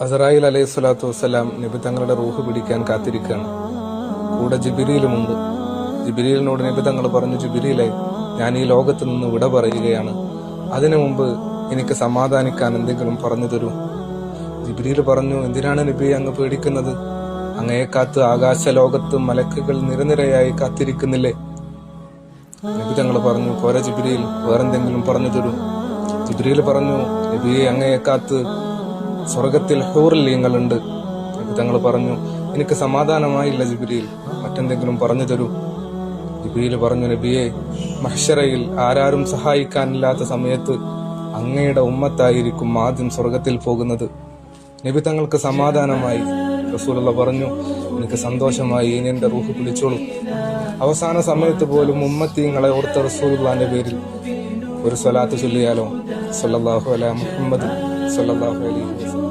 അസറായിൽ അലൈഹി സ്വലാത്തു വസ്സലാം നബി തങ്ങളുടെ റൂഹ് പിടിക്കാൻ കാത്തിരിക്കുകയാണ്. കൂടെ ജിബ്രീലുമുണ്ട്. ജിബ്രീലിനോട് നബി തങ്ങൾ പറഞ്ഞു, ജിബ്രീലെ, ഞാൻ ഈ ലോകത്ത് നിന്ന് വിട പറയുകയാണ്. അതിനു മുമ്പ് എനിക്ക് സമാധാനിക്കാൻ എന്തെങ്കിലും പറഞ്ഞു തരൂ. ജിബ്രീൽ പറഞ്ഞു, എന്തിനാണ് നബി അങ്ങ് പേടിക്കുന്നത്? അങ്ങയെ കാത്ത് ആകാശ ലോകത്ത് മലക്കുകൾ നിരനിരയായി കാത്തിരിക്കുന്നില്ലേ? നബി തങ്ങൾ പറഞ്ഞു, പോരാ ജിബ്രീൽ, വേറെന്തെങ്കിലും പറഞ്ഞു തരൂ. ജിബ്രീൽ പറഞ്ഞു, നബിയെ, അങ്ങയെ കാത്ത് സ്വർഗത്തിൽ ഹൂറില്യങ്ങളുണ്ട്. നബി തങ്ങൾ പറഞ്ഞു, എനിക്ക് സമാധാനമായില്ല ജിബ്രീൽ, മറ്റെന്തെങ്കിലും പറഞ്ഞു തരൂ. ജിബ്രീൽ പറഞ്ഞു, നബിയെ, മഹ്ശറയിൽ ആരാരും സഹായിക്കാനില്ലാത്ത സമയത്ത് അങ്ങയുടെ ഉമ്മത്തായിരിക്കും ആദ്യം സ്വർഗത്തിൽ പോകുന്നത്. നബി തങ്ങൾക്ക് സമാധാനമായി. റസൂലുള്ള പറഞ്ഞു, എനിക്ക് സന്തോഷമായി, ഇനി എന്റെ റൂഹ് പിടിച്ചോളൂ. അവസാന സമയത്ത് പോലും ഉമ്മത്തീങ്ങളെ ഓർത്ത റസൂലുള്ളാന്റെ പേരിൽ ഒരു സ്വലാത്ത് ചൊല്ലിയാലോ? സല്ലല്ലാഹു അലാ മുഹമ്മദ് സല്ലല്ലാഹു അലൈഹി വസല്ലം.